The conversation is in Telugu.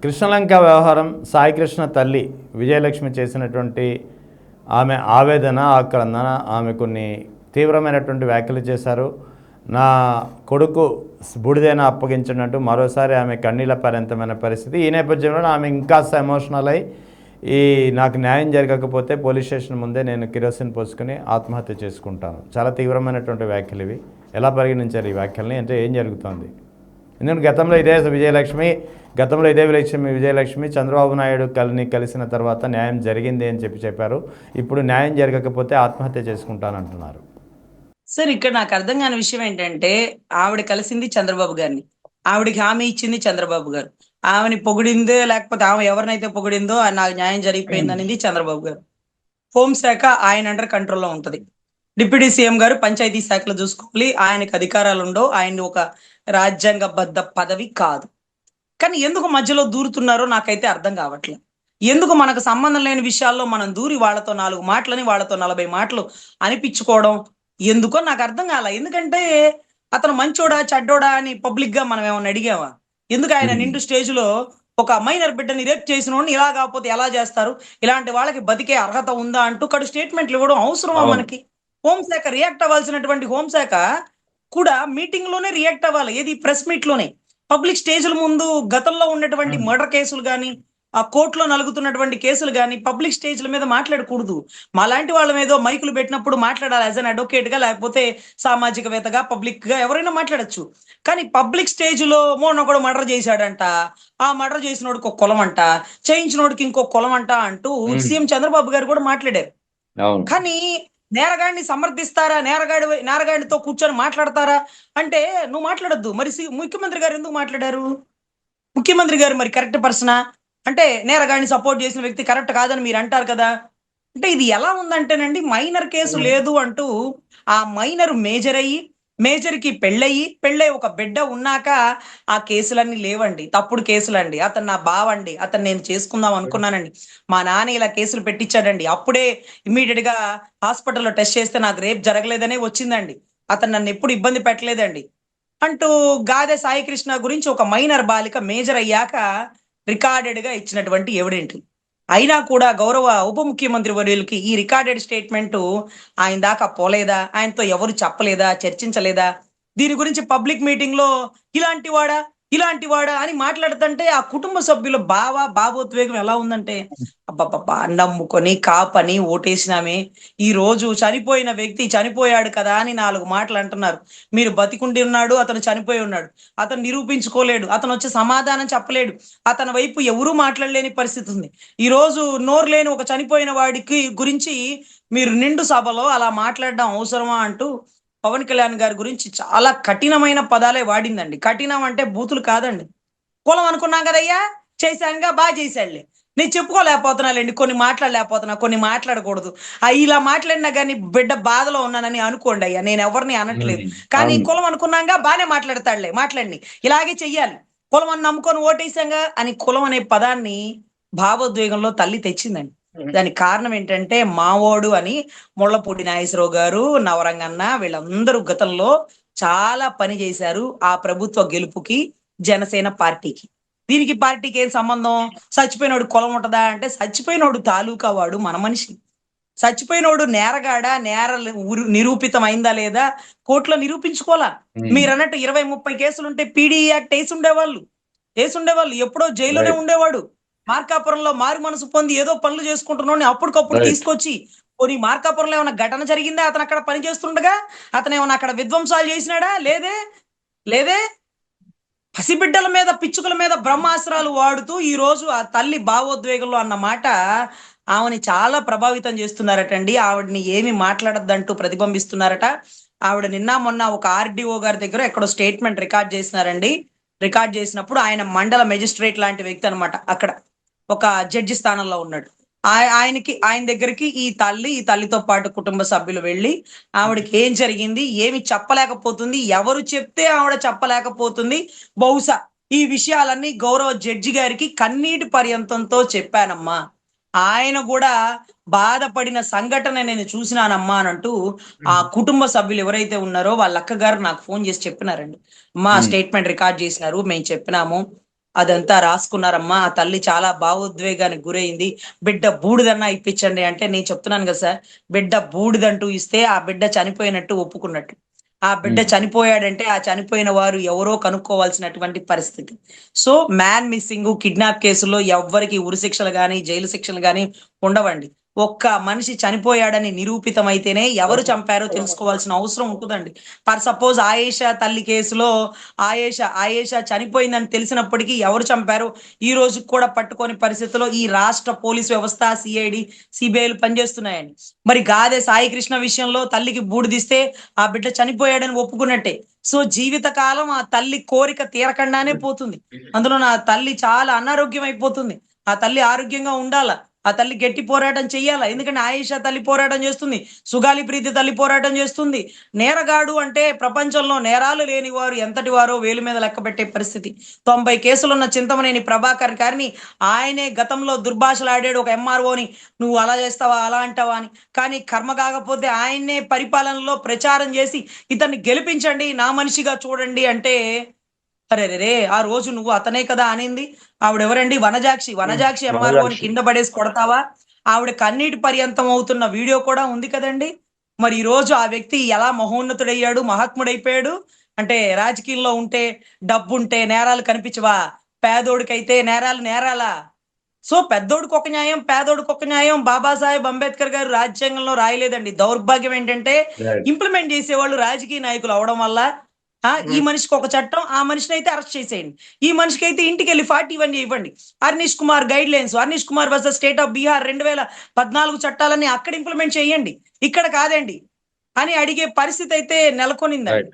కృష్ణలంక వ్యవహారం సాయికృష్ణ తల్లి విజయలక్ష్మి చేసినటువంటి ఆమె ఆవేదన ఆక్రందన, ఆమె కొన్ని తీవ్రమైనటువంటి వ్యాఖ్యలు చేశారు. నా కొడుకు బూడిదైనా అప్పగించినట్టు మరోసారి ఆమె కన్నీళ్ళ పర్యంతమైన పరిస్థితి. ఈ నేపథ్యంలో ఆమె ఇంకాస్త ఎమోషనల్ అయి నాకు న్యాయం జరగకపోతే పోలీస్ స్టేషన్ ముందే నేను కిరోసిన్ పోసుకుని ఆత్మహత్య చేసుకుంటాను. చాలా తీవ్రమైనటువంటి వ్యాఖ్యలు ఇవి. ఎలా పరిగణించారు ఈ వ్యాఖ్యల్ని? అంటే ఏం జరుగుతోంది? ఎందుకంటే గతంలో ఇదే విజయలక్ష్మి చంద్రబాబు నాయుడు కలిసిన తర్వాత న్యాయం జరిగింది అని చెప్పారు. ఇప్పుడు న్యాయం జరగకపోతే ఆత్మహత్య చేసుకుంటానంటున్నారు. సార్, ఇక్కడ నాకు అర్థం కాని విషయం ఏంటంటే, ఆవిడ కలిసింది చంద్రబాబు గారిని, ఆవిడకి హామీ ఇచ్చింది చంద్రబాబు గారు, ఆమెని పొగిడిందో లేకపోతే ఆమె ఎవరినైతే పొగిడిందో నాకు న్యాయం జరిగిపోయింది అనేది చంద్రబాబు గారు. హోంశాఖ ఆయన అండర్ కంట్రోల్లో ఉంటది. డిప్యూటీ సీఎం గారు పంచాయతీ శాఖలో చూసుకోవాలి. ఆయనకు అధికారాలు ఉండవు. ఆయన ఒక రాజ్యాంగబద్ధ పదవి కాదు. కానీ ఎందుకు మధ్యలో దూరుతున్నారో నాకైతే అర్థం కావట్లేదు. ఎందుకు మనకు సంబంధం లేని విషయాల్లో మనం దూరి వాళ్ళతో 4 మాటలని వాళ్ళతో 40 మాటలు అనిపించుకోవడం ఎందుకో నాకు అర్థం కాల. ఎందుకంటే అతను మంచోడా చెడ్డోడా అని పబ్లిక్ గా మనం ఏమన్నా అడిగావా? ఎందుకు ఆయన నిండు స్టేజ్ లో ఒక మైనర్ బిడ్డని రేప్ చేసిన వాడిని ఇలా కాకపోతే ఎలా చేస్తారు, ఇలాంటి వాళ్ళకి బతికే అర్హత ఉందా అంటూ కడు స్టేట్మెంట్లు ఇవ్వడం అవసరమా మనకి? హోంశాఖ రియాక్ట్ అవ్వాల్సినటువంటి హోంశాఖ కూడా మీటింగ్ లోనే రియాక్ట్ అవ్వాలి. ఏది ప్రెస్ మీట్ లోనే, పబ్లిక్ స్టేజ్ల ముందు గతంలో ఉన్నటువంటి మర్డర్ కేసులు కానీ ఆ కోర్టులో నలుగుతున్నటువంటి కేసులు కానీ పబ్లిక్ స్టేజ్ల మీద మాట్లాడకూడదు. మాలాంటి వాళ్ళ మీద మైకులు పెట్టినప్పుడు మాట్లాడాలి యాజ్ అన్ అడ్వకేట్ గా, లేకపోతే సామాజికవేత్తగా, పబ్లిక్ గా ఎవరైనా మాట్లాడచ్చు. కానీ పబ్లిక్ స్టేజ్ లో మొన్న కూడా మర్డర్ చేశాడంట, ఆ మర్డర్ చేసినోడికి ఒక కులం అంట, చేయించినోడికి ఇంకో కులం అంట అంటూ సీఎం చంద్రబాబు గారు కూడా మాట్లాడారు. కానీ నేరగాడిని సమర్థిస్తారా, నేరగాడితో కూర్చొని మాట్లాడతారా అంటే నువ్వు మాట్లాడొద్దు. మరి ముఖ్యమంత్రి గారు ఎందుకు మాట్లాడారు? ముఖ్యమంత్రి గారు మరి కరెక్ట్ పర్సనా? అంటే నేరగాడిని సపోర్ట్ చేసిన వ్యక్తి కరెక్ట్ కాదని మీరు అంటారు కదా. అంటే ఇది ఎలా ఉందంటేనండి, మైనర్ కేసు లేదు అంటూ ఆ మైనర్ మేజర్ కి పెళ్ళయి ఒక బిడ్డ ఉన్నాక ఆ కేసులన్నీ లేవండి, తప్పుడు కేసులండి. అతను నా బావండి, అతను నేను చేసుకుందాం అనుకున్నానండి, మా నాన్న ఇలా కేసులు పెట్టించాడండి, అప్పుడే ఇమ్మీడియట్ గా హాస్పిటల్లో టెస్ట్ చేస్తే నాకు రేప్ జరగలేదనే వచ్చిందండి, అతను నన్ను ఎప్పుడు ఇబ్బంది పెట్టలేదండి అంటూ గాదె సాయికృష్ణ గురించి ఒక మైనర్ బాలిక మేజర్ అయ్యాక రికార్డెడ్ గా ఇచ్చినటువంటి ఎవిడెంట్. అయినా కూడా గౌరవ ఉప ముఖ్యమంత్రి వర్యులకి ఈ రికార్డెడ్ స్టేట్మెంట్ ఆయన దాకా పోలేదా? ఆయనతో ఎవరు చెప్పలేదా, చర్చించలేదా? దీని గురించి పబ్లిక్ మీటింగ్ లో ఇలాంటి వాడా అని మాట్లాడుతుంటే ఆ కుటుంబ సభ్యుల భావోద్వేగం ఎలా ఉందంటే, అబ్బబ్బబ్బా, నమ్ముకొని కాపని ఓటేసినామే, ఈ రోజు చనిపోయిన వ్యక్తి చనిపోయాడు కదా అని 4 మాటలు అంటున్నారు. మీరు బతికుండి ఉన్నాడు, అతను చనిపోయి ఉన్నాడు, అతను నిరూపించుకోలేడు, అతను వచ్చి సమాధానం చెప్పలేడు, అతని వైపు ఎవరూ మాట్లాడలేని పరిస్థితి ఉంది. ఈ రోజు నోరు లేని ఒక చనిపోయిన వాడికి గురించి మీరు నిండు సభలో అలా మాట్లాడడం అవసరమా అంటూ పవన్ కళ్యాణ్ గారి గురించి చాలా కఠినమైన పదాలే వాడిందండి. కఠినం అంటే బూతులు కాదండి. కులం అనుకున్నాం కదయ్యా, చేశానుగా, బాగా చేశాడులే, నేను చెప్పుకోలేకపోతున్నాలేండి, కొన్ని మాట్లాడలేకపోతున్నా, కొన్ని మాట్లాడకూడదు, ఇలా మాట్లాడినా కానీ బిడ్డ బాధలో ఉన్నానని అనుకోండి అయ్యా, నేను ఎవరిని అనట్లేదు. కానీ కులం అనుకున్నాగా, బాగానే మాట్లాడతాడులే, మాట్లాడి ఇలాగే చెయ్యాలి, కులం అని నమ్ముకొని ఓటేసాంగా అని కులం అనే పదాన్ని భావోద్వేగంలో తల్లి తెచ్చిందండి. దానికి కారణం ఏంటంటే, మావోడు అని ముళ్ళపూడి నాగేశ్వరరావు గారు, నవరంగన్న వీళ్ళందరూ గతంలో చాలా పని చేశారు ఆ ప్రభుత్వ గెలుపుకి, జనసేన పార్టీకి. దీనికి పార్టీకి ఏం సంబంధం? చచ్చిపోయినోడు కులం ఉంటదా అంటే, చచ్చిపోయినోడు తాలూకా వాడు మన మనిషి. చచ్చిపోయినోడు నేరగాడా, నిరూపితం అయిందా లేదా కోర్టులో నిరూపించుకోవాలా. మీరు అన్నట్టు 20-30 కేసులుంటే పీడీ యాక్ట్ వేసి ఉండేవాళ్ళు, ఎప్పుడో జైల్లోనే ఉండేవాడు. మార్కాపురంలో మారు మనసు పొంది ఏదో పనులు చేసుకుంటున్నాడు అప్పటికప్పుడు తీసుకొచ్చి, పోనీ మార్కాపురంలో ఏమైనా ఘటన జరిగిందా? అతను అక్కడ పని చేస్తుండగా అతను ఏమైనా అక్కడ విధ్వంసాలు చేసినాడా? లేదే. పసిబిడ్డల మీద, పిచ్చుకల మీద బ్రహ్మాస్త్రాలు వాడుతూ ఈ రోజు ఆ తల్లి భావోద్వేగంలో అన్న మాట ఆమెని చాలా ప్రభావితం చేస్తున్నారటండి. ఆవిడని ఏమి మాట్లాడద్దంటూ ప్రతిబింబిస్తున్నారట. ఆవిడ నిన్న మొన్న ఒక ఆర్డీఓ గారి దగ్గర ఎక్కడో స్టేట్మెంట్ రికార్డ్ చేసినారండి. రికార్డ్ చేసినప్పుడు ఆయన మండల మెజిస్ట్రేట్ లాంటి వ్యక్తి అనమాట, అక్కడ ఒక జడ్జి స్థానంలో ఉన్నాడు. ఆయన దగ్గరికి ఈ తల్లితో పాటు కుటుంబ సభ్యులు వెళ్ళి ఆవిడకి ఏం జరిగింది, ఏమి చెప్పలేకపోతుంది, ఎవరు చెప్తే ఆవిడ చెప్పలేకపోతుంది, బహుశా ఈ విషయాలన్నీ గౌరవ జడ్జి గారికి కన్నీటి పర్యంతంతో చెప్పానమ్మా, ఆయన కూడా బాధపడిన సంఘటన నేను చూసినానమ్మా అని అంటూ ఆ కుటుంబ సభ్యులు ఎవరైతే ఉన్నారో వాళ్ళ అక్కగారు నాకు ఫోన్ చేసి చెప్పినారండి. అమ్మా, స్టేట్మెంట్ రికార్డ్ చేసినారు, మేము చెప్పినాము, అదంతా రాసుకున్నారమ్మా. ఆ తల్లి చాలా భావోద్వేగానికి గురైంది. బిడ్డ బూడిదన్నా ఇప్పించండి అంటే నేను చెప్తున్నాను కదా సార్, బిడ్డ బూడిదంటూ ఇస్తే ఆ బిడ్డ చనిపోయినట్టు ఒప్పుకున్నట్టు. ఆ బిడ్డ చనిపోయాడంటే ఆ చనిపోయిన వారు ఎవరో కనుక్కోవాల్సినటువంటి పరిస్థితి. సో మ్యాన్ మిస్సింగ్, కిడ్నాప్ కేసుల్లో ఎవ్వరికి ఉరిశిక్షలు గాని, జైలు శిక్షలు గాని ఉండవండి. ఒక్క మనిషి చనిపోయాడని నిరూపితమైతేనే ఎవరు చంపారో తెలుసుకోవాల్సిన అవసరం ఉంటుందండి. ఫర్ సపోజ్ ఆయేషా తల్లి కేసులో ఆయేషా చనిపోయిందని తెలిసినప్పటికీ ఎవరు చంపారో ఈ రోజు కూడా పట్టుకోని పరిస్థితిలో ఈ రాష్ట్ర పోలీస్ వ్యవస్థ, సిఐడి, సిబిఐలు పనిచేస్తున్నాయండి. మరి గాదె సాయి కృష్ణ విషయంలో తల్లికి బూడిదిస్తే ఆ బిడ్డ చనిపోయాడని ఒప్పుకున్నట్టే. సో జీవితకాలం ఆ తల్లి కోరిక తీరకుండానే పోతుంది. అందులో నా తల్లి చాలా అనారోగ్యం అయిపోతుంది. ఆ తల్లి ఆరోగ్యంగా ఉండాల, ఆ తల్లి గట్టి పోరాటం చెయ్యాలా. ఎందుకంటే ఆయేషా తల్లి పోరాటం చేస్తుంది, సుగాలి ప్రీతి తల్లి పోరాటం చేస్తుంది. నేరగాడు అంటే ప్రపంచంలో నేరాలు లేని వారు ఎంతటి వారో వేలు మీద లెక్క పెట్టే పరిస్థితి. 90 కేసులున్న చింతమనేని ప్రభాకర్ గారిని ఆయనే గతంలో దుర్భాషలాడాడు ఒక ఎంఆర్ఓని, నువ్వు అలా చేస్తావా అలా అంటావా అని. కానీ కర్మ కాకపోతే ఆయన్నే పరిపాలనలో ప్రచారం చేసి ఇతన్ని గెలిపించండి, నా మనిషిగా చూడండి అంటే, అరే రే ఆ రోజు నువ్వు అతనే కదా అనింది. ఆవిడెవరండి? వనజాక్షి ఎంఆర్ఓని కింద పడేసి కొడతావా? ఆవిడ కన్నీటి పర్యంతం అవుతున్న వీడియో కూడా ఉంది కదండి. మరి ఈ రోజు ఆ వ్యక్తి ఎలా మహోన్నతుడయ్యాడు, మహాత్ముడైపోయాడు అంటే, రాజకీయంలో ఉంటే, డబ్బుంటే నేరాలు కనిపించవా? పేదోడికైతే నేరాలు నేరాలా? సో పెద్దోడికి ఒక న్యాయం, పేదోడికి ఒక న్యాయం. బాబాసాహెబ్ అంబేద్కర్ గారు రాజ్యాంగంలో రాయలేదండి. దౌర్భాగ్యం ఏంటంటే ఇంప్లిమెంట్ చేసేవాళ్ళు రాజకీయ నాయకులు అవడం వల్ల ఈ మనిషికి ఒక చట్టం, ఆ మనిషిని అయితే అరెస్ట్ చేసేయండి. ఈ మనిషికి అయితే ఇంటికి వెళ్ళి 41 ఇవ్వండి. Harnish Kumar guidelines, Harnish Kumar versus state of Bihar 2014 చట్టాలన్నీ అక్కడ ఇంప్లిమెంట్ చేయండి, ఇక్కడ కాదండి అని అడిగే పరిస్థితి అయితే నెలకొనిందండి.